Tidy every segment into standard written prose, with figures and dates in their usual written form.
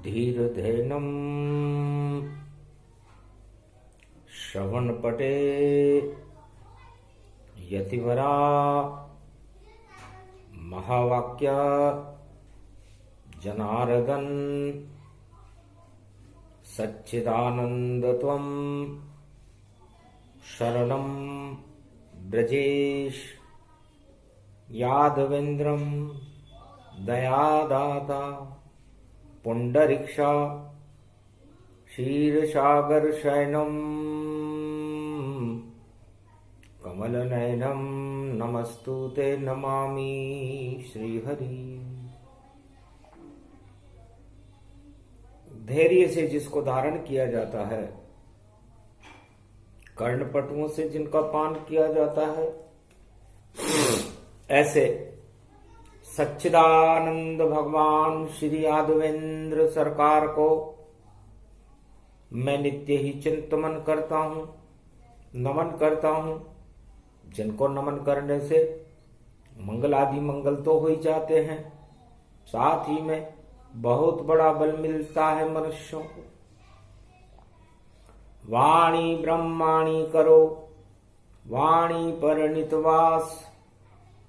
धीरधेनुं श्रवणपटे यतिवरा महावाक्य जनार्दन सच्चिदानंदत्वं शरणं ब्रजेश यादवेन्द्रं दयादाता पुंडरीक्षा क्षीरसागर शयनं कमलनयनं नमस्तुते नमामि श्रीहरि। धैर्य से जिसको धारण किया जाता है, कर्णपटुओं से जिनका पान किया जाता है, ऐसे सच्चिदानंद भगवान श्री यादवेंद्र सरकार को मैं नित्य ही चिंतन करता हूं, नमन करता हूं, जिनको नमन करने से मंगल आदि मंगल तो हो ही जाते हैं, साथ ही में बहुत बड़ा बल मिलता है मनुष्यों को। वाणी ब्रह्माणी करो वाणी पर नितवास,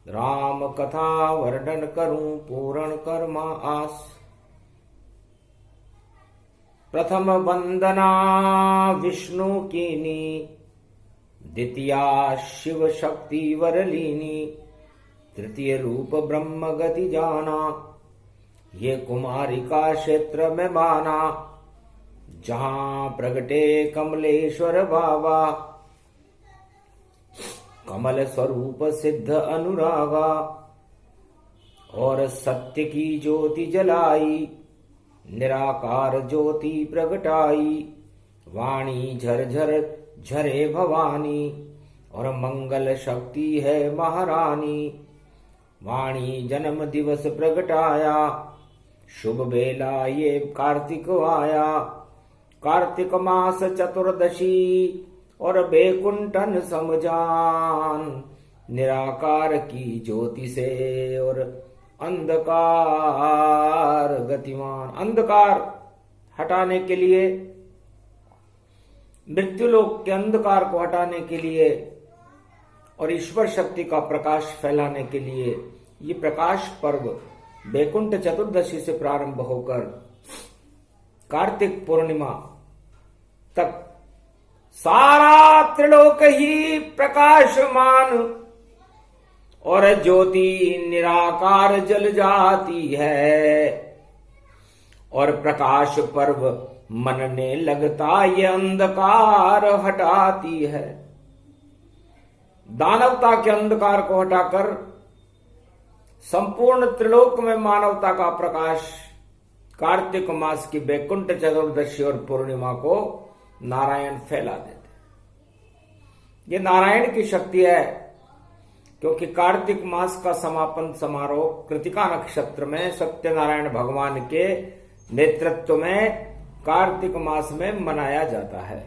राम कथा वर्णन करूं पूर्ण कर्मा आस। प्रथम वंदना विष्णु कीनी, द्वितीया शिव शक्ति वरलीनी, तृतीय रूप ब्रह्म गति जाना। ये कुमारिका क्षेत्र में माना, जहां प्रगटे कमलेश्वर बाबा, कमल स्वरूप सिद्ध अनुरागा। और सत्य की ज्योति जलाई, निराकार ज्योति प्रगटाई। वाणी झरझर झरे भवानी, और मंगल शक्ति है महारानी। वाणी जन्म दिवस प्रगटाया, शुभ बेला ये कार्तिक आया। कार्तिक मास चतुर्दशी, और बैकुंठन समजान। निराकार की ज्योति से और अंधकार गतिमान। अंधकार हटाने के लिए, मृत्युलोक के अंधकार को हटाने के लिए और ईश्वर शक्ति का प्रकाश फैलाने के लिए ये प्रकाश पर्व बैकुंठ चतुर्दशी से प्रारंभ होकर कार्तिक पूर्णिमा तक सारा त्रिलोक ही प्रकाशमान और ज्योति निराकार जल जाती है। और प्रकाश पर्व मनने लगता ये अंधकार हटाती है। दानवता के अंधकार को हटाकर संपूर्ण त्रिलोक में मानवता का प्रकाश कार्तिक मास की बैकुंठ चतुर्दशी और पूर्णिमा को नारायण फैला देते। ये नारायण की शक्ति है, क्योंकि कार्तिक मास का समापन समारोह कृतिका नक्षत्र में सत्यनारायण भगवान के नेतृत्व में कार्तिक मास में मनाया जाता है।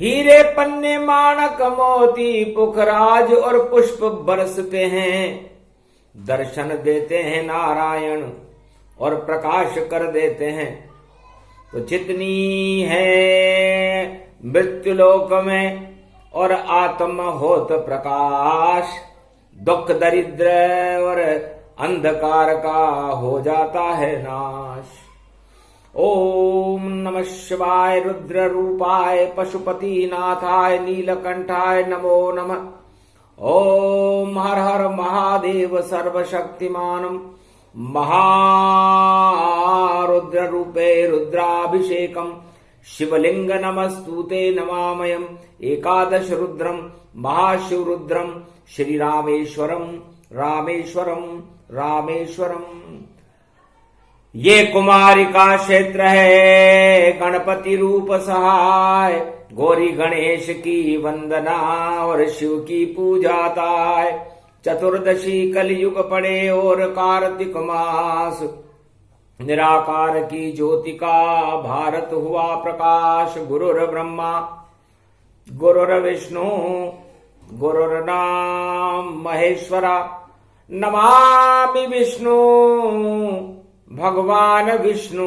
हीरे पन्ने माणक मोती पुखराज और पुष्प बरसते हैं। दर्शन देते हैं नारायण और प्रकाश कर देते हैं। तो जितनी है मृत्युलोक में और आत्म होत प्रकाश, दुख दरिद्र और अंधकार का हो जाता है नाश। ओम नमः शिवाय रुद्र रूपाय पशुपति नाथाय नीलकंठाय नमो नमः। ओम हर हर महादेव सर्वशक्तिमानम महारुद्र रूपे रुद्राभिषेकम शिवलिंग नमस्तुते नमामयम। एकादश रुद्रम महाशिवरुद्रम श्री रामेश्वरम रामेश्वरम रामेश्वरम। ये कुमारिका क्षेत्र है, गणपति रूप सहाय। गौरी गणेश की वंदना और शिव की पूजा ताय। चतुर्दशी कलयुग पड़े और कार्तिक मास, निराकार की ज्योति का भारत हुआ प्रकाश। गुरुर ब्रह्मा गुरुर विष्णु गुरुर्नाम महेश्वरा। नमामि विष्णु भगवान विष्णु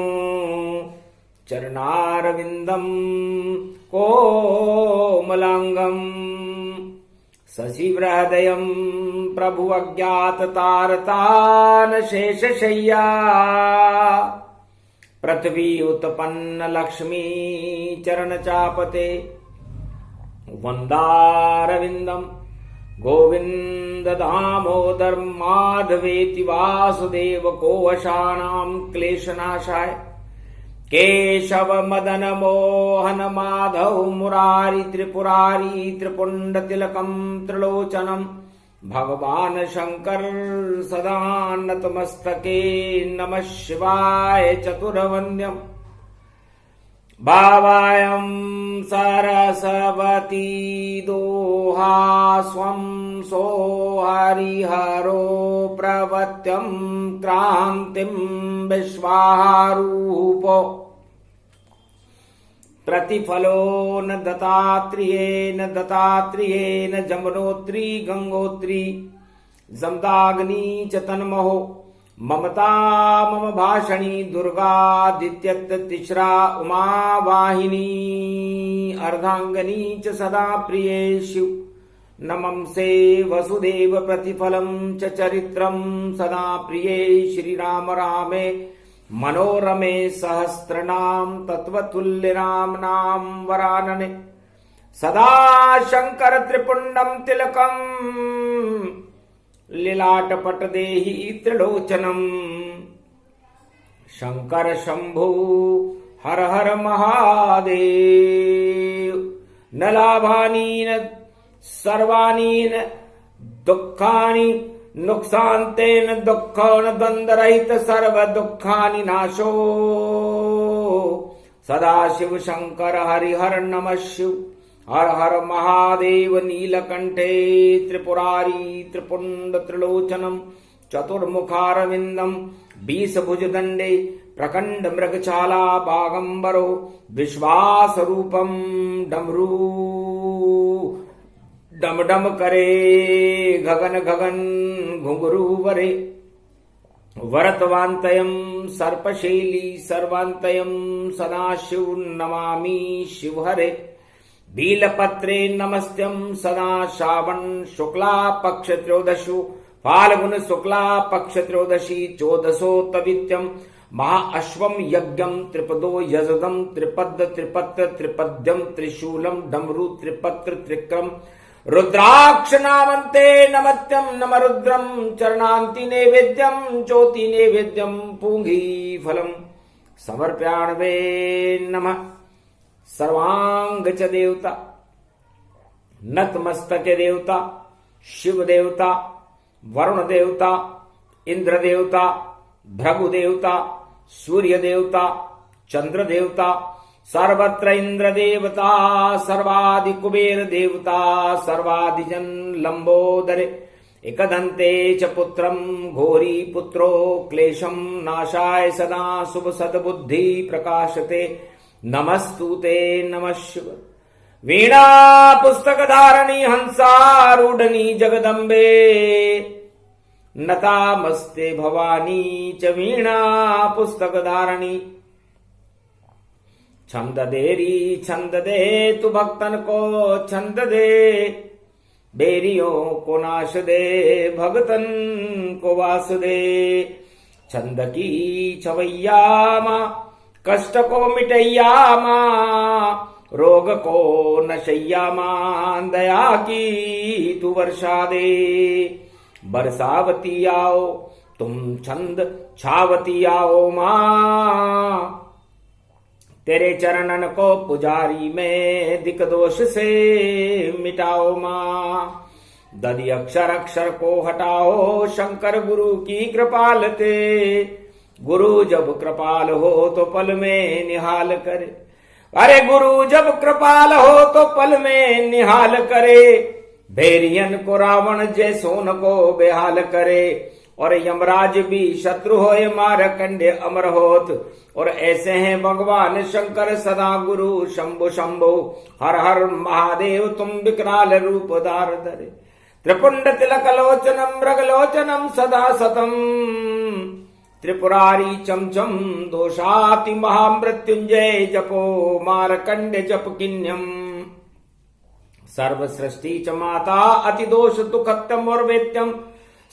चरणारविंदम कोमलांगम शशिवृहदयं प्रभु अज्ञात तारतान शेषशय्या पृथ्वी उत्पन्न लक्ष्मी चरण चापते वंदारविंदम गोविंद दामोदर माधवेति वासुदेव कोवशानां क्लेशनाशाय केशव मदन मोहन माधव मुरारी त्रिपुरारी त्रिपुंड तिलकम त्रिलोचनम भगवान शंकर सदा नतमस्तके नमः शिवाय चतुर्वन्द्यम भावायं सरस्वती दोहा स्वं सो हरिहरो प्रवत्यं क्रांतिं विश्वारूपो प्रतिफलो न दत्तात्रेयेन जमुनोत्री गंगोत्री जमदाग्नि च तन्महो ममता मम भाषणी दुर्गादित्यत तिस्रा उमा वाहिनी अर्धांगनी च सदा प्रिये शिव नमंसे वसुदेव प्रतिफलं च चरित्रं सदा प्रिये श्रीराम रामे मनोरमे सहस्रनाम तत्वतुल्यनाम्नां वरानने सदा शंकर त्रिपुंडम तिलकम लीलाटपट देहि त्रिलोचनम शंकर शंभु हर हर महादेव न लाभानि न सर्वाणि न दुःखानि नुकसान्तेन दुःखो न द्वन्द्वरहित सर्व दुःखानि नाशो सदा शिव शंकर हरिहर नमः शिव हर हर महादेव नीलकंठे त्रिपुरारी त्रिपुंड त्रिलोचनम चतुर्मुखारविंदम 20 भुजदंडे प्रकंड मृगशाला बागंबरो विश्वासरूपम डमरू डम डम करे गगन गगन घुंघरू वरे वरतवान्तयं सर्पशैली सर्वान्तयं सदाशिव नमामि शिवहरे बीलपत्रे नमस्त्यं सदा श्रावण शुक्ला पक्ष त्रयोदशु फाल्गुन शुक्ला पक्ष त्रयोदशी चोदशोत्तवित्यं महाअश्वं यज्ञं त्रिपदो यजदं त्रिपद त्रिपत्र त्रिपद्यं त्रिशूलं डमरू त्रिपत्र त्रिक्रम रुद्राक्ष नामन्ते नमत्यं नमरुद्रं चरणान्ति नैवेद्यं ज्योति नैवेद्यं पूंगी फलम समर्पयामि नमः सर्वांग च देवता नतमस्तक देवता शिव देवता वरुण देवता इंद्र देवता भृगु देवता सूर्य देवता चंद्र देवता सर्वत्र इंद्र देवता सर्वादि कुबेर देवता सर्वादिजन लंबोदरे एकदन्ते च पुत्रं घोरी पुत्रो क्लेशं नाशाय सदा शुभ सद्बुद्धि प्रकाशते नमस्तुते नमः शिव वीणा पुस्तक धारणी हंसारूढ़नी जगदम्बे नतामस्ते भवानी च वीणा पुस्तक धारणी छंद देरी छंद दे तू भक्तन को छंद दे बेरियों को नाश दे भगतन को वास दे छंद की छवैया माँ कष्ट को मिटैया माँ रोग को नशैया माँ दया की तू वर्षा दे बरसावती आओ तुम छंद छावती आओ माँ तेरे चरणन को पुजारी में दिक दोष से मिटाओ माँ दधि अक्षर अक्षर को हटाओ शंकर गुरु की कृपालते गुरु जब कृपाल हो तो पल में निहाल करे अरे गुरु जब कृपाल हो तो पल में निहाल करे भेरियन को रावण जैसोन को बेहाल करे और यमराज भी शत्रु होए मारकंडे अमर होत और ऐसे हैं भगवान शंकर सदा गुरु शंभु शंभु हर हर महादेव तुम विकराल रूप धार धरे त्रिपुंड तिलक लोचनम मृगलोचनम सदा सतम त्रिपुरारी चमचम दोषाति महामृत्युंजय जपो मारकंड जप किन्यम सर्व सृष्टि च माता अति दोष दुखत्यम और वेत्यम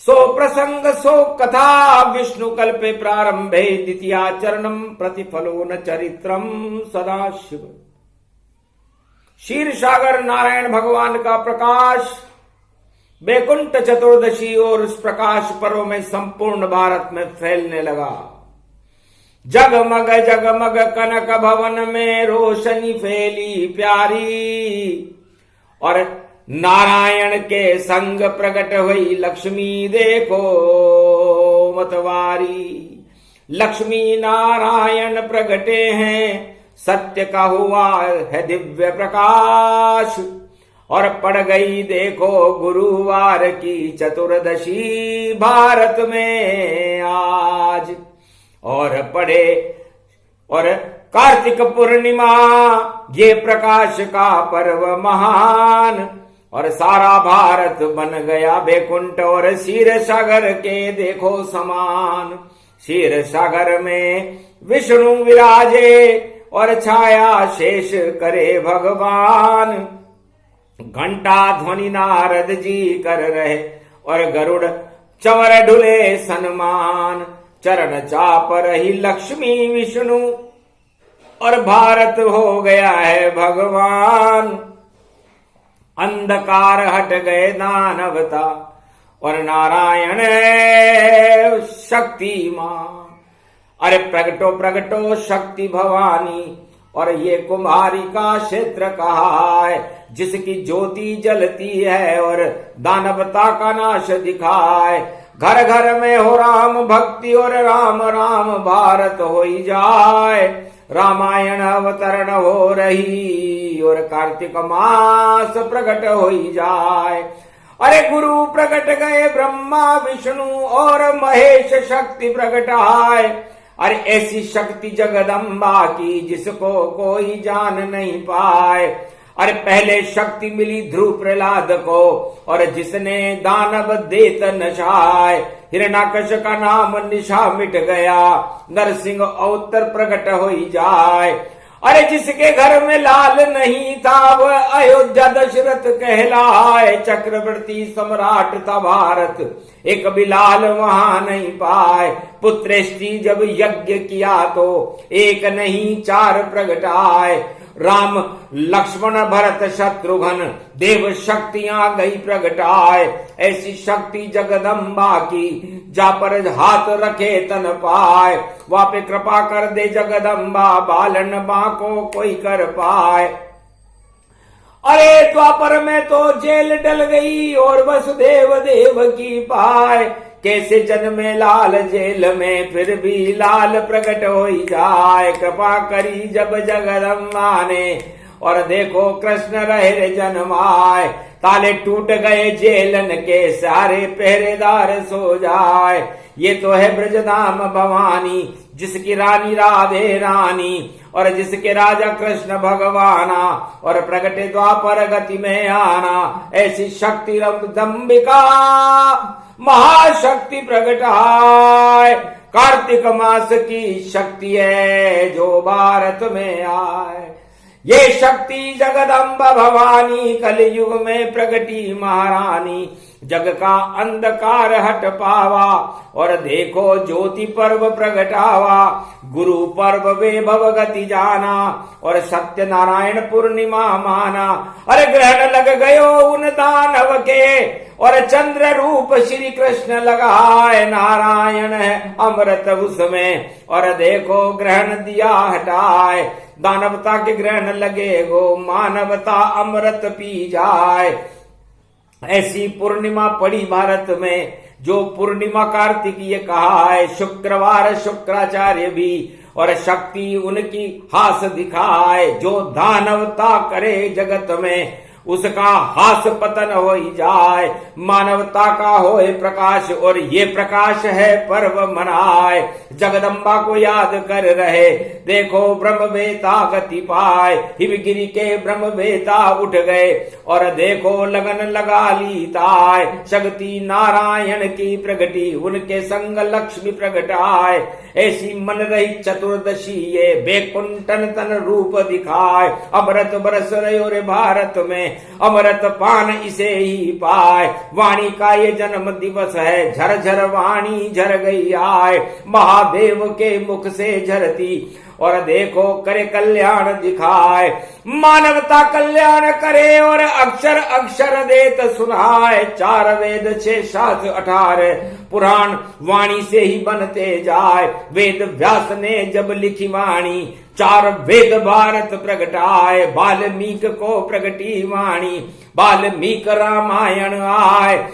सो प्रसंग सो कथा विष्णु कल्पे प्रारंभे द्वितीया चरणम प्रतिफलो न चरित्रम सदाशिव। क्षीर सागर नारायण भगवान का प्रकाश बैकुंठ चतुर्दशी और उस प्रकाश पर्व में संपूर्ण भारत में फैलने लगा। जगमग जगमग कनक भवन में रोशनी फैली प्यारी और नारायण के संग प्रकट हुई लक्ष्मी देखो मतवारी। लक्ष्मी नारायण प्रगटे हैं सत्य का हुआ है दिव्य प्रकाश और पड़ गई देखो गुरुवार की चतुर्दशी भारत में आज। और पड़े और कार्तिक पूर्णिमा ये प्रकाश का पर्व महान और सारा भारत बन गया बैकुंठ और क्षीर सागर के देखो समान। क्षीर सागर में विष्णु विराजे और छाया शेष करे भगवान। घंटा ध्वनि नारद जी कर रहे और गरुड़ चवर ढुले सन्मान। चरण चाप रही लक्ष्मी विष्णु और भारत हो गया है भगवान। अंधकार हट गए दानवता और नारायण शक्तिमान। अरे प्रगटो प्रगटो शक्ति भवानी और ये कुम्हारी का क्षेत्र कहा है जिसकी ज्योति जलती है और दानवता का नाश दिखाए। घर घर में हो राम भक्ति और राम राम भारत हो ही जाए। रामायण अवतरण हो रही और कार्तिक मास प्रकट हो ही जाए। अरे गुरु प्रकट गए ब्रह्मा विष्णु और महेश शक्ति प्रकट आए। अरे ऐसी शक्ति जगदम्बा की जिसको कोई जान नहीं पाए। अरे पहले शक्ति मिली ध्रुव प्रहलाद को और जिसने दानव देत नशाए। हिरण्याकश का नाम निशा मिट गया नरसिंह अवतर प्रकट हो ही जाए। अरे जिसके घर में लाल नहीं था वह अयोध्या दशरथ कहलाए। चक्रवर्ती सम्राट था भारत एक भी लाल वहां नहीं पाए। पुत्रेष्टि जब यज्ञ किया तो एक नहीं चार प्रगट आए। राम लक्ष्मण भरत शत्रुघ्न देव शक्तियां गई प्रगटाए। ऐसी शक्ति जगदम्बा की जा पर हाथ रखे तन पाए। वहां पे कृपा कर दे जगदम्बा बालन बाको कोई कर पाए। अरे द्वापर में तो जेल डल गई और वसुदेव देव की पाए। कैसे जन्मे लाल जेल में फिर भी लाल प्रकट हो ही जाए। कृपा करी जब जगदम्बा ने और देखो कृष्ण रहे जन्माए। ताले टूट गए जेलन के सारे पहरेदार सो जाए। ये तो है ब्रजधाम भवानी जिसकी रानी राधे रानी और जिसके राजा कृष्ण भगवाना और प्रगटे द्वापर गति में आना। ऐसी शक्ति दम्बिका महाशक्ति प्रगटाए। कार्तिक मास की शक्ति है जो भारत में आए। ये शक्ति जगदम्बा भवानी कलयुग में प्रगटी महारानी। जग का अंधकार हट पावा और देखो ज्योति पर्व प्रगटावा। गुरु पर्व वैभव गति जाना और सत्य नारायण पूर्णिमा माना। अरे ग्रहण लग गयो उन दानव के और चंद्र रूप श्री कृष्ण लगाए। नारायण है अमृत उसमें और देखो ग्रहण दिया हटाए। दानवता के ग्रहण लगे गो मानवता अमृत पी जाए। ऐसी पूर्णिमा पड़ी भारत में जो पूर्णिमा कार्तिकीय कहा है। शुक्रवार शुक्राचार्य भी और शक्ति उनकी हास दिखाए। जो दानवता करे जगत में उसका हास पतन हो जाए। मानवता का होए प्रकाश और ये प्रकाश है पर्व मनाए। जगदम्बा को याद कर रहे देखो ब्रह्मवेता गति पाए। हिमगिरी के ब्रह्मवेता उठ गए और देखो लगन लगा ली ताय। शक्ति नारायण की प्रगति उनके संग लक्ष्मी प्रगटाए। ऐसी मन रही चतुर्दशी ये बेकुंठन तन रूप दिखाए। अमृत बरस रहे रे भारत में अमृत पान इसे ही पाए। वाणी का ये जन्म दिवस है झरझर वाणी झर गई आए। महादेव के मुख से झरती और देखो करे कल्याण दिखाए। मानवता कल्याण करे और अक्षर अक्षर देत सुनाए। 4 वेद 6 शास्त्र 18 पुराण वाणी से ही बनते जाए। वेद व्यास ने जब लिखी वाणी 4 वेद भारत प्रगटाए। वाल्मीकि को प्रगटी वाणी वाल्मीकि रामायण आए।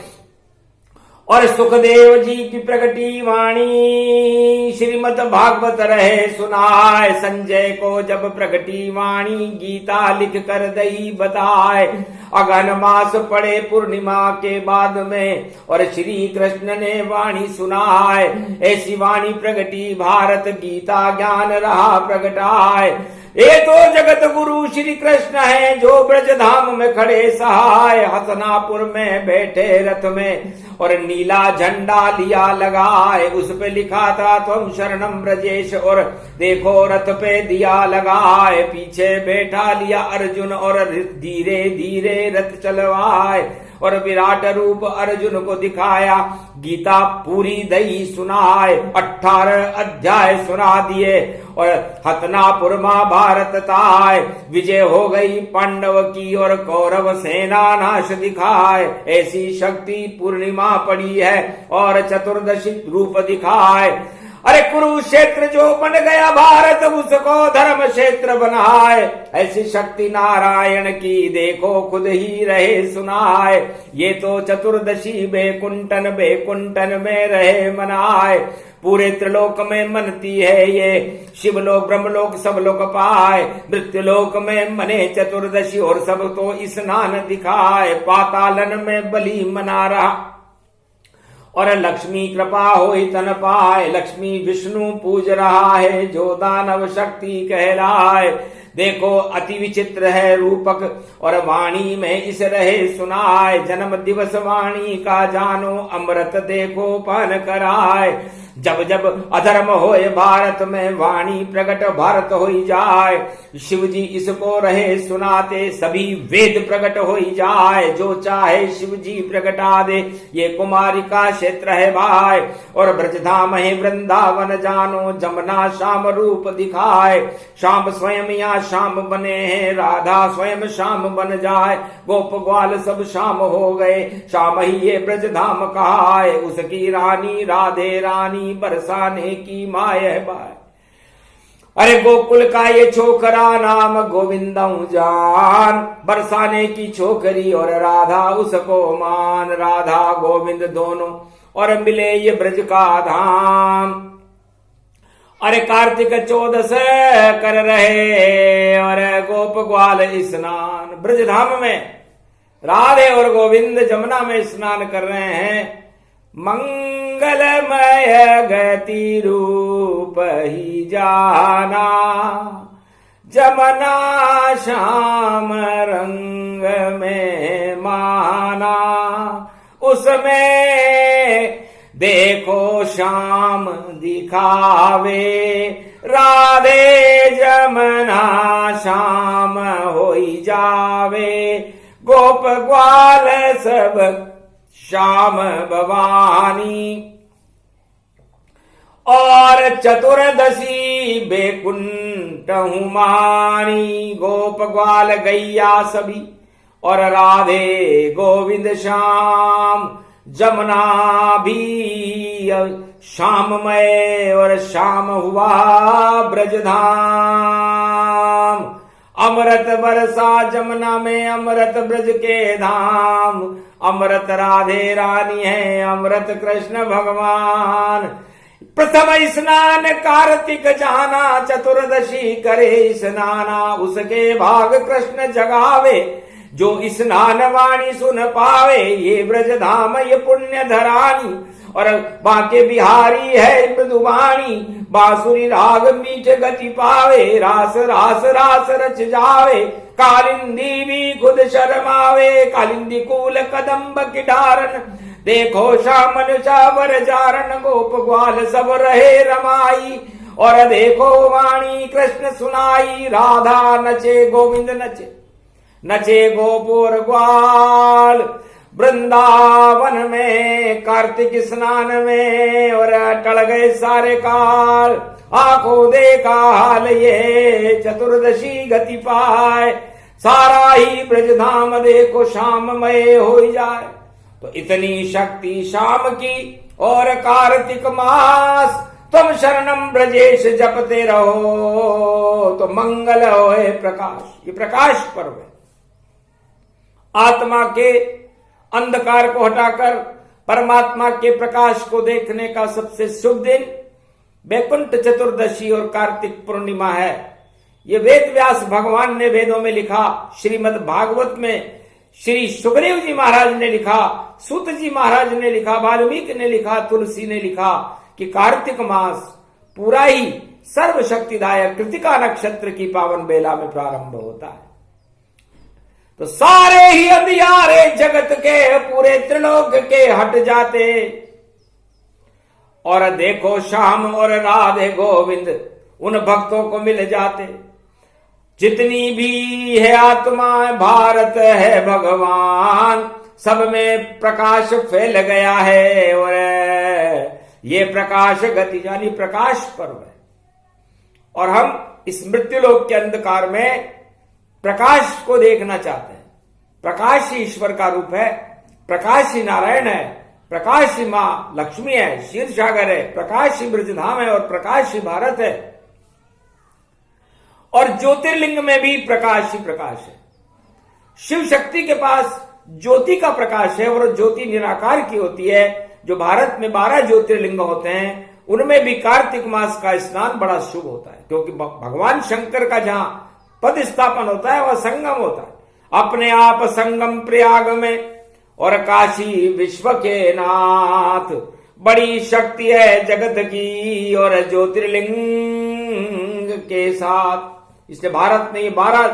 और सुखदेव जी की प्रगटी वाणी श्रीमद् भागवत रहे सुनाए। संजय को जब प्रगटी वाणी गीता लिख कर दई बताए। अगन मास पड़े पूर्णिमा के बाद में और श्री कृष्ण ने वाणी सुनाए। ऐसी वाणी प्रगटी भारत गीता ज्ञान रहा प्रगटाए। ये तो जगत गुरु श्री कृष्ण है जो ब्रज धाम में खड़े सहाय। हसनापुर में बैठे रथ में और नीला झंडा लिया लगाए। उस पे लिखा था तुम शरणम ब्रजेश और देखो रथ पे दिया लगाए। पीछे बैठा लिया अर्जुन और धीरे धीरे रथ चलवाए। और विराट रूप अर्जुन को दिखाया गीता पूरी दई सुनाए। 18 अध्याय सुना दिए और हतनापुर महाभारत ताय। विजय हो गई पांडव की और कौरव सेना नाश दिखाए। ऐसी शक्ति पूर्णिमा पड़ी है और चतुर्दशी रूप दिखाए। अरे कुरुक्षेत्र जो बन गया भारत उसको धर्म क्षेत्र बनाए। ऐसी शक्ति नारायण की देखो खुद ही रहे सुनाए। ये तो चतुर्दशी बेकुंठन बेकुंठन में रहे मनाए। पूरे त्रिलोक में मनती है ये शिवलोक ब्रह्मलोक सब लोक पाए। मृत्युलोक में मने चतुर्दशी और सब तो स्नान दिखाए। पातालन में बलि मना रहा और लक्ष्मी कृपा होई तन पाए। लक्ष्मी विष्णु पूज रहा है जो दानव शक्ति कहलाए। देखो अति विचित्र है रूपक और वाणी में इस रहे सुनाए। जन्म दिवस वाणी का जानो अमृत देखो पान कराए। जब जब अधर्म होए भारत में वाणी प्रकट भारत होई जाए। शिव जी इसको रहे सुनाते सभी वेद प्रकट होई जाए। जो चाहे शिव जी प्रकटा दे ये कुमारी का क्षेत्र है भाई। और ब्रजधाम है वृंदावन जानो जमुना श्याम रूप दिखाए। श्याम स्वयं या श्याम बने हैं राधा स्वयं श्याम बन जाए। गोप ग्वाल सब श्याम हो गए श्याम ही ये ब्रजधाम कहा है। उसकी रानी राधे रानी बरसाने की माय है बाय। अरे गोकुल का ये छोकरा नाम गोविंदऊ जान। बरसाने की छोकरी और राधा उसको मान। राधा गोविंद दोनों और मिले ये ब्रज का धाम। अरे कार्तिक 14 कर रहे और गोप ग्वाल स्नान ब्रज धाम में। राधे और गोविंद जमुना में स्नान कर रहे हैं। मंगलमय गति रूप ही जाना जमुना श्याम रंग में माना। उसमें देखो श्याम दिखावे राधे जमुना श्याम होई जावे। गोप ग्वाल सब श्याम भवानी और चतुर्दशी बेकुंठ हुमानी। गोप ग्वाल गैया सभी और राधे गोविंद श्याम। जमुना भी श्याममय और श्याम हुआ ब्रजधाम। अमृत बरसा जमुना में अमृत ब्रज के धाम। अमृत राधे रानी है अमृत कृष्ण भगवान। प्रथम स्नान कार्तिक जाना चतुर्दशी करे स्नाना। उसके भाग कृष्ण जगावे जो स्नान वाणी सुन पावे, ये ब्रज धाम ये पुण्य धरानी। और बाके बिहारी है मृदुवाणी, बांसुरी राग मीठ गति पावे। रास रास रास रच जावे, कालिंदी भी खुद शर्मावे। कालिंदी कूल कदम्ब की डारन, देखो शामन चावर जारन। गोप ग्वाल सब रहे रमाई, और देखो वाणी कृष्ण सुनाई। राधा नचे गोविंद नचे, नचे गोपुर ग्वाल वृंदावन में। कार्तिक स्नान में और टल गए सारे काल, आंखों देखा हाल ये चतुर्दशी गति पाए। सारा ही ब्रजधाम देखो शाममय हो जाए। तो इतनी शक्ति शाम की और कार्तिक मास, तुम शरणम ब्रजेश जपते रहो तो मंगल होए प्रकाश। ये प्रकाश पर्व है। आत्मा के अंधकार को हटाकर परमात्मा के प्रकाश को देखने का सबसे शुभ दिन वैकुंठ चतुर्दशी और कार्तिक पूर्णिमा है। ये वेद व्यास भगवान ने वेदों में लिखा, श्रीमद् भागवत में श्री सुखदेव जी महाराज ने लिखा, सूत जी महाराज ने लिखा, वाल्मीकि ने लिखा, तुलसी ने लिखा कि कार्तिक मास पूरा ही सर्वशक्तिदायक कृतिका नक्षत्र की पावन बेला में प्रारंभ होता है। तो सारे ही अंधियारे जगत के पूरे त्रिलोक के हट जाते, और देखो श्याम और राधे गोविंद उन भक्तों को मिल जाते। जितनी भी है आत्मा भारत है भगवान, सब में प्रकाश फैल गया है। और ये प्रकाश गति यानी प्रकाश पर्व है। और हम इस मृत्युलोक के अंधकार में प्रकाश को देखना चाहते हैं। प्रकाश ही ईश्वर का रूप है, प्रकाश ही नारायण है, प्रकाश ही मां लक्ष्मी है, क्षीर सागर है, प्रकाश ही ब्रजधाम है और प्रकाश ही भारत है। और ज्योतिर्लिंग में भी प्रकाश ही प्रकाश है। शिव शक्ति के पास ज्योति का प्रकाश है और ज्योति निराकार की होती है। जो भारत में 12 ज्योतिर्लिंग होते हैं उनमें भी कार्तिक मास का स्नान बड़ा शुभ होता है, क्योंकि भगवान शंकर का जहां पद स्थापन होता है वह संगम होता है। अपने आप संगम प्रयाग में और काशी विश्व के नाथ, बड़ी शक्ति है जगत की और ज्योतिर्लिंग के साथ। इसलिए भारत में ये 12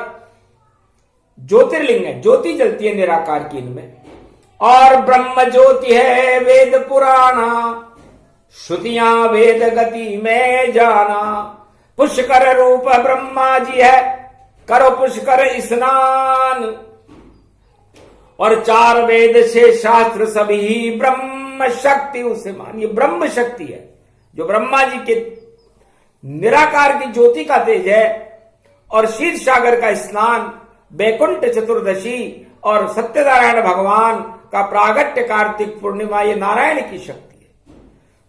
ज्योतिर्लिंग है, ज्योति जलती है निराकार की इनमें। और ब्रह्म ज्योति है वेद पुराना, श्रुतियां वेद गति में जाना। पुष्कर रूप ब्रह्मा जी है, करो पुष्कर स्नान। और 4 वेद से शास्त्र सभी ब्रह्म शक्ति उसे मान। ये ब्रह्म शक्ति है जो ब्रह्मा जी के निराकार की ज्योति का तेज है। और क्षीर सागर का स्नान, वैकुंठ चतुर्दशी और सत्यनारायण भगवान का प्रागट्य कार्तिक पूर्णिमा, ये नारायण की शक्ति है।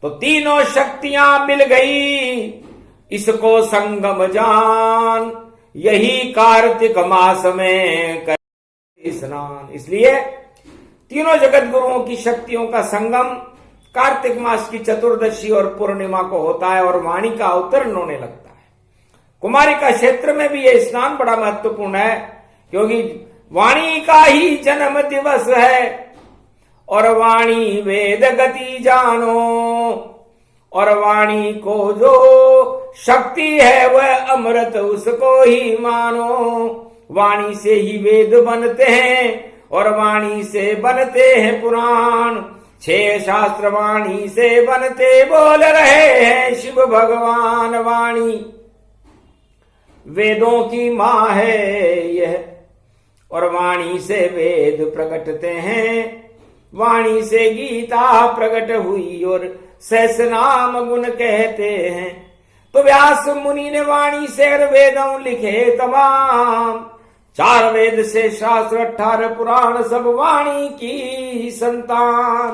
तो तीनों शक्तियां मिल गई, इसको संगम जान। यही कार्तिक मास में कर स्नान। इसलिए तीनों जगत गुरुओं की शक्तियों का संगम कार्तिक मास की चतुर्दशी और पूर्णिमा को होता है और वाणी का अवतरण होने लगता है। कुमारिका क्षेत्र में भी यह स्नान बड़ा महत्वपूर्ण है, क्योंकि वाणी का ही जन्म दिवस है। और वाणी वेद गति जानो, और वाणी को जो शक्ति है वह अमृत उसको ही मानो। वाणी से ही वेद बनते हैं और वाणी से बनते हैं पुराण। 6 शास्त्र वाणी से बनते, बोल रहे हैं शिव भगवान। वाणी वेदों की मां है यह, और वाणी से वेद प्रकटते हैं। वाणी से गीता प्रकट हुई और सहस्रनाम गुण कहते हैं। तो व्यास मुनि ने वाणी से वेदों लिखे तमाम। 4 वेद से शास्त्र, 18 पुराण, सब वाणी की संतान।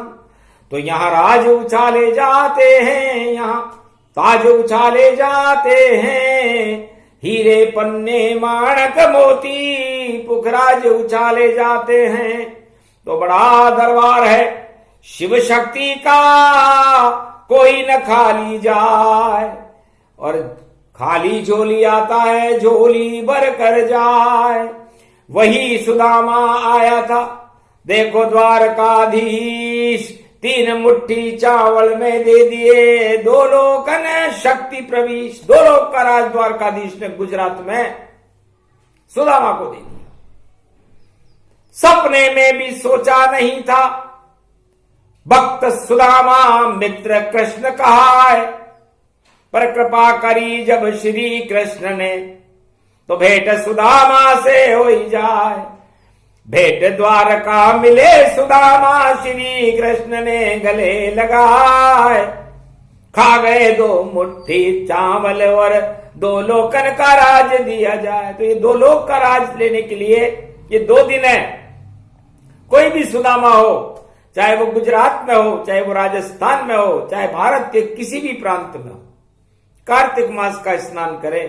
तो यहाँ राज उछाले जाते हैं, यहाँ ताज उछाले जाते हैं। हीरे पन्ने माणक मोती पुखराज उछाले जाते हैं। तो बड़ा दरबार है शिव शक्ति का, कोई न खाली जाए। और खाली झोली आता है, झोली भर कर जाए। वही सुदामा आया था। देखो द्वारकाधीश 3 मुट्ठी चावल में दे दिए, 2 लोकन शक्ति प्रवीश। 2 लोक का राज द्वारकाधीश ने गुजरात में सुदामा को दे दिया। सपने में भी सोचा नहीं था, भक्त सुदामा मित्र कृष्ण कहा है। पर कृपा करी जब श्री कृष्ण ने, तो भेंट सुदामा से हो ही जाए। भेंट द्वारका मिले सुदामा, श्री कृष्ण ने गले लगाए। खा गए 2 मुट्ठी चावल और 2 लोकन का राज दिया जाए। तो ये 2 लोक का राज लेने के लिए ये 2 दिन है। कोई भी सुदामा हो, चाहे वो गुजरात में हो, चाहे वो राजस्थान में हो, चाहे भारत के किसी भी प्रांत में हो, कार्तिक मास का स्नान करे।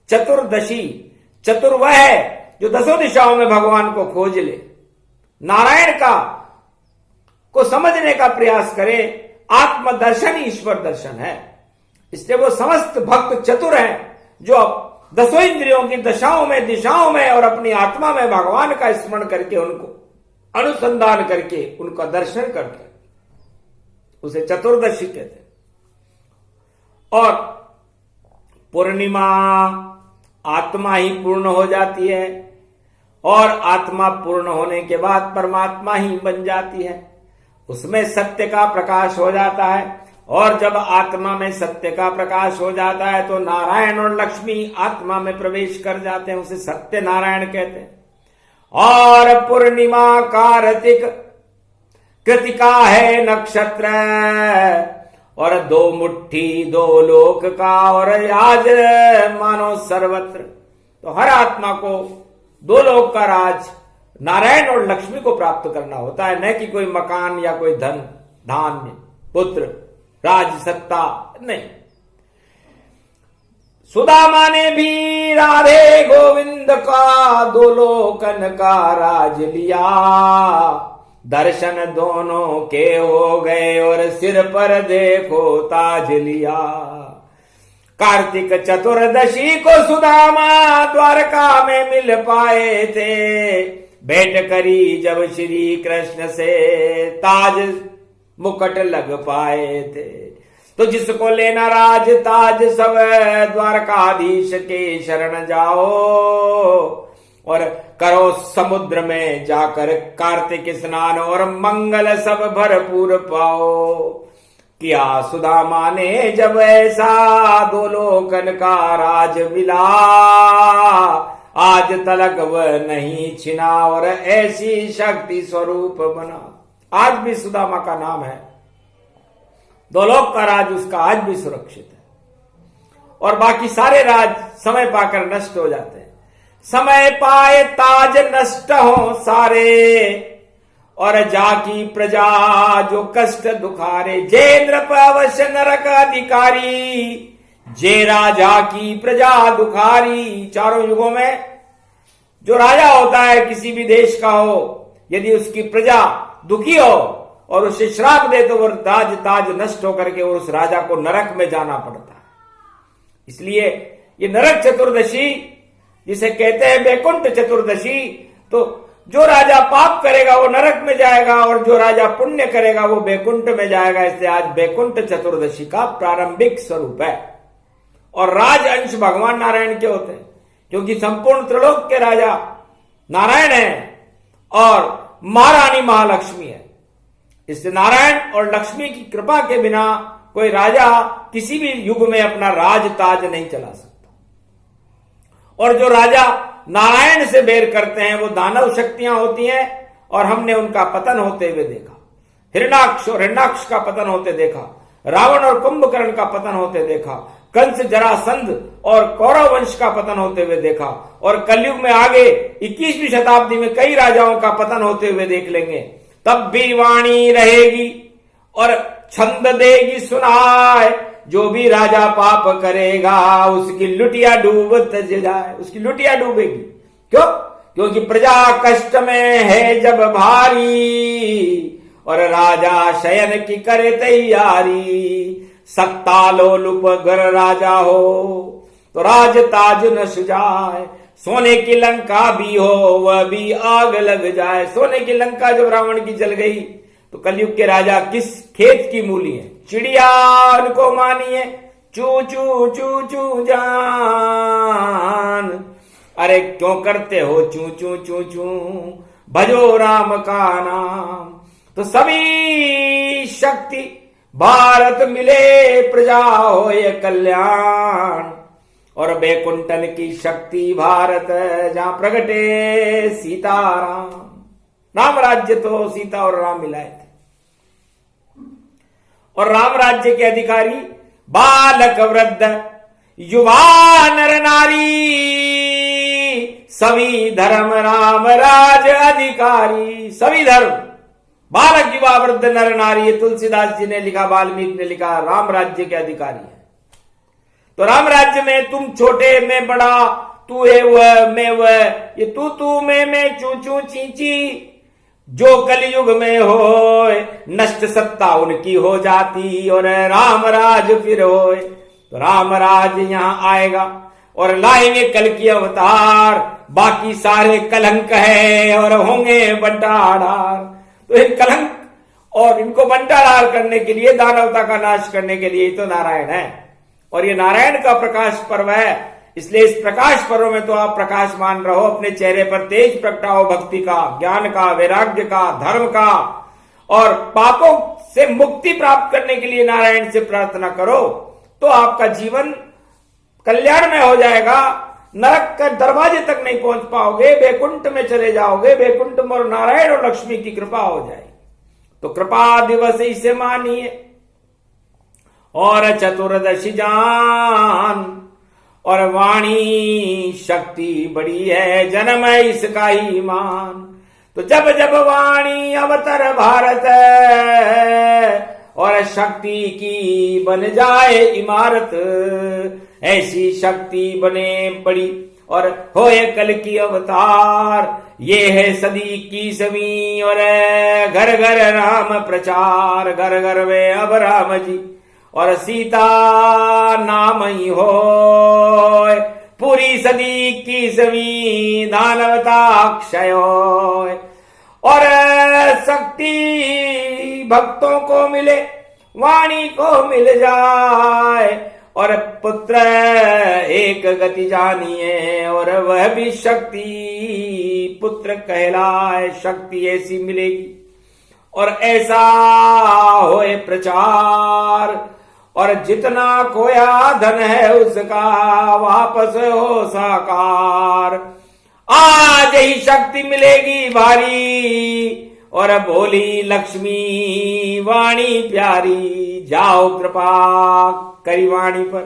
चतुर्दशी, चतुर वह है जो 10 दिशाओं में भगवान को खोज ले, नारायण का को समझने का प्रयास करे। आत्मदर्शन ही ईश्वर दर्शन है। इसलिए वो समस्त भक्त चतुर हैं जो 10 इंद्रियों की दशाओं में, दिशाओं में और अपनी आत्मा में भगवान का स्मरण करके, उनको अनुसंधान करके, उनका दर्शन करके, उसे चतुर्दशी कहते हैं। और पूर्णिमा आत्मा ही पूर्ण हो जाती है, और आत्मा पूर्ण होने के बाद परमात्मा ही बन जाती है। उसमें सत्य का प्रकाश हो जाता है, और जब आत्मा में सत्य का प्रकाश हो जाता है तो नारायण और लक्ष्मी आत्मा में प्रवेश कर जाते हैं। उसे सत्य नारायण कहते हैं। और पूर्णिमा कार्तिक कृतिका है नक्षत्र, और 2 मुट्ठी 2 लोक का, और राज मानो सर्वत्र। तो हर आत्मा को 2 लोक का राज नारायण और लक्ष्मी को प्राप्त करना होता है, न कि कोई मकान या कोई धन, धान्य, पुत्र, राज, सत्ता नहीं। सुदामा ने भी राधे गोविंद का 2 लोकन का राज लिया। दर्शन दोनों के हो गए और सिर पर देखो ताज लिया। कार्तिक चतुर्दशी को सुदामा द्वारका में मिल पाए थे। भेंट करी जब श्री कृष्ण से, ताज मुकुट लग पाए थे। तो जिसको लेना राज ताज सब, द्वारकाधीश के शरण जाओ, और करो समुद्र में जाकर कार्तिक स्नान, और मंगल सब भरपूर पाओ। किया सुदामा ने जब ऐसा, 2 लोकन का राज मिला। आज तलक वह नहीं छिना, और ऐसी शक्ति स्वरूप बना। आज भी सुदामा का नाम है। 2 लोक का राज उसका आज भी सुरक्षित है। और बाकी सारे राज समय पाकर नष्ट हो जाते हैं। समय पाए ताज नष्ट हो सारे, और जाकी प्रजा जो कष्ट दुखारे। जेन्द्र अवश्य नरक अधिकारी, जे राजा की प्रजा दुखारी। चारों युगों में जो राजा होता है किसी भी देश का हो, यदि उसकी प्रजा दुखी हो और उसे श्राप दे, तो वो राज ताज नष्ट होकर के उस राजा को नरक में जाना पड़ता है। इसलिए ये नरक चतुर्दशी जिसे कहते हैं बैकुंठ चतुर्दशी, तो जो राजा पाप करेगा वो नरक में जाएगा, और जो राजा पुण्य करेगा वो बैकुंठ में जाएगा। इसलिए आज बैकुंठ चतुर्दशी का प्रारंभिक स्वरूप है। और राज अंश भगवान नारायण के होते हैं, क्योंकि संपूर्ण त्रिलोक के राजा नारायण है और महारानी महालक्ष्मी है। इससे नारायण और लक्ष्मी की कृपा के बिना कोई राजा किसी भी युग में अपना राज ताज नहीं चला सकता। और जो राजा नारायण से बैर करते हैं वो दानव शक्तियां होती हैं, और हमने उनका पतन होते हुए देखा। हिरण्याक्ष और हिरण्याक्ष का पतन होते देखा, रावण और कुंभकर्ण का पतन होते देखा, कंस जरासंध और कौरव वंश का पतन होते हुए देखा, और कलयुग में आगे 21वीं शताब्दी में कई राजाओं का पतन होते हुए देख लेंगे। तब भी वाणी रहेगी और छंद देगी सुनाए, जो भी राजा पाप करेगा उसकी लुटिया डूबत जाए, उसकी लुटिया डूबेगी। क्यों? क्योंकि प्रजा कष्ट में है जब भारी, और राजा शयन की करे तैयारी। सत्ता लोलुप गर राजा हो, तो राज ताज न सुजाए। सोने की लंका भी हो वह भी आग लग जाए। सोने की लंका जब रावण की जल गई तो कलयुग के राजा किस खेत की मूली है? चिड़िया उनको मानी है, चू चू चू चू जान। अरे क्यों करते हो चू चू चू चू, भजो राम का नाम। तो सभी शक्ति भारत मिले, प्रजा हो ये कल्याण। और बैकुंठन की शक्ति भारत जहां प्रगटे सीताराम। राम राज्य तो सीता और राम मिलाए थे। और राम राज्य के अधिकारी बालक वृद्ध युवा नर नारी, सभी धर्म राम राज अधिकारी। सभी धर्म, बालक युवा वृद्ध नर नारी, तुलसीदास जी ने लिखा, वाल्मीकि ने लिखा, राम राज्य के अधिकारी है। तो राम राज्य में तुम छोटे मैं बड़ा, तू है वह मैं वह, ये तू मैं चू चू चींची। जो कलयुग में हो नष्ट सत्ता उनकी हो जाती और राम राज फिर होए। तो राम राज यहां आएगा और लाएंगे कल की अवतार। बाकी सारे कलंक है और होंगे बंटाधार। तो इन कलंक और इनको बंटाधार करने के लिए, दानवता का नाश करने के लिए तो नारायण है। और ये नारायण का प्रकाश पर्व है, इसलिए इस प्रकाश पर्व में तो आप प्रकाशमान रहो। अपने चेहरे पर तेज प्रगटाओ भक्ति का, ज्ञान का, वैराग्य का, धर्म का। और पापों से मुक्ति प्राप्त करने के लिए नारायण से प्रार्थना करो, तो आपका जीवन कल्याण में हो जाएगा। नरक के दरवाजे तक नहीं पहुंच पाओगे, बैकुंठ में चले जाओगे। बैकुंठ में और नारायण और लक्ष्मी की कृपा हो जाएगी। तो कृपा दिवस इसे मानिए। और चतुर्दशी जान, और वाणी शक्ति बड़ी है, जन्म है इसका ही मान। तो जब जब वाणी अवतर भारत, और शक्ति की बन जाए इमारत, ऐसी शक्ति बने बड़ी और होए कल की अवतार। ये है सदी की सवी और घर घर राम प्रचार। घर घर में अब राम जी और सीता नाम ही हो। पूरी सदी की सभी दानवता क्षय होय। और शक्ति भक्तों को मिले, वाणी को मिल जाए। और पुत्र एक गति जानिए, और वह भी शक्ति पुत्र कहलाए। शक्ति ऐसी मिलेगी और ऐसा होए प्रचार। और जितना खोया धन है उसका वापस हो साकार। आज ही शक्ति मिलेगी भारी, और बोली लक्ष्मी वाणी प्यारी। जाओ कृपा करी वाणी पर,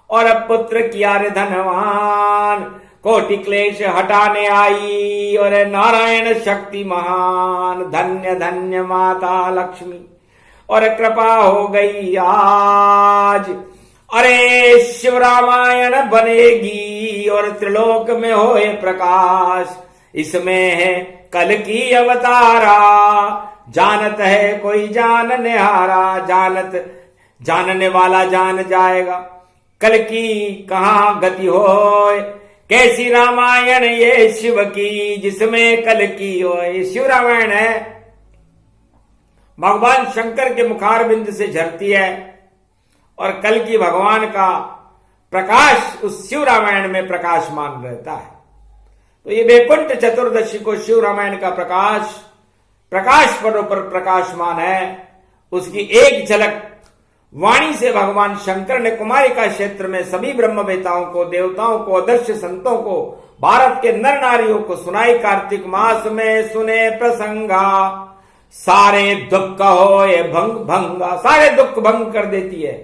और पुत्र किया रे धनवान। कोटि क्लेश हटाने आई, और नारायण शक्ति महान। धन्य धन्य माता लक्ष्मी, और कृपा हो गई आज। अरे शिव रामायण बनेगी, और त्रिलोक में होए प्रकाश। इसमें है कल की अवतारा, जानत है कोई जानने हारा। जानने वाला जान जाएगा कल की कहां गति होए। कैसी रामायण ये शिव की, जिसमें कल की होए। शिव रामायण है, भगवान शंकर के मुखारबिंद से झरती है, और कल की भगवान का प्रकाश उस शिव रामायण में प्रकाशमान रहता है। तो ये बैकुंठ चतुर्दशी को शिव रामायण का प्रकाश पर्व पर प्रकाशमान है। उसकी एक झलक वाणी से भगवान शंकर ने कुमारिका क्षेत्र में सभी ब्रह्मवेताओं को, देवताओं को, अदृश्य संतों को, भारत के नर नारियों को सुनाई। कार्तिक मास में सुने प्रसंगा, सारे दुख हो ये भंगा। सारे दुख भंग कर देती है,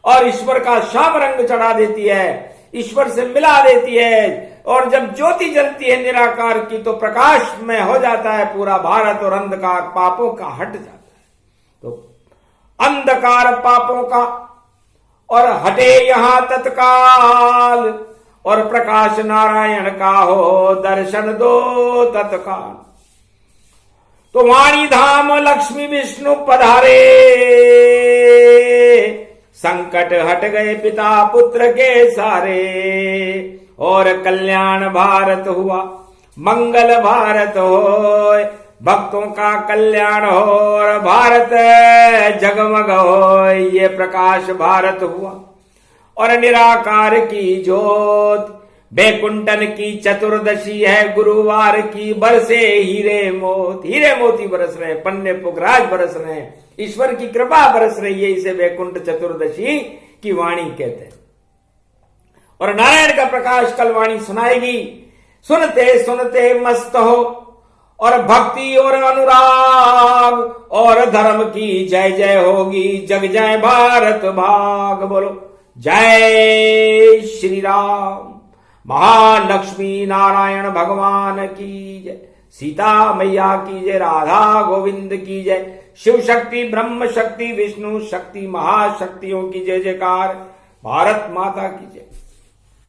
और ईश्वर का श्याम रंग चढ़ा देती है, ईश्वर से मिला देती है। और जब ज्योति जलती है निराकार की, तो प्रकाश में हो जाता है पूरा भारत, और अंधकार पापों का हट जाता है। तो अंधकार पापों का और हटे यहां तत्काल, और प्रकाश नारायण का हो दर्शन दो तत्काल। तो वाणी धाम लक्ष्मी विष्णु पधारे, संकट हट गए पिता पुत्र के सारे, और कल्याण भारत हुआ, मंगल भारत हो, भक्तों का कल्याण हो और भारत जगमग हो, ये प्रकाश भारत हुआ। और निराकार की ज्योत, बैकुंठन की चतुर्दशी है गुरुवार की, बरसे हीरे मोती बरस रहे, पन्ने पुखराज बरस रहे हैं, ईश्वर की कृपा बरस रही है, इसे बैकुंठ चतुर्दशी की वाणी कहते हैं। और नारायण का प्रकाश कल वाणी सुनाएगी, सुनते सुनते मस्त हो, और भक्ति और अनुराग और धर्म की जय जय होगी, जग जय भारत भाग। बोलो जय श्री राम। महालक्ष्मी नारायण भगवान की जय, सीता मैया की जय, राधा गोविंद की जय, शिव शक्ति ब्रह्म शक्ति विष्णु शक्ति महाशक्तियों की जय जयकार, भारत माता की जय।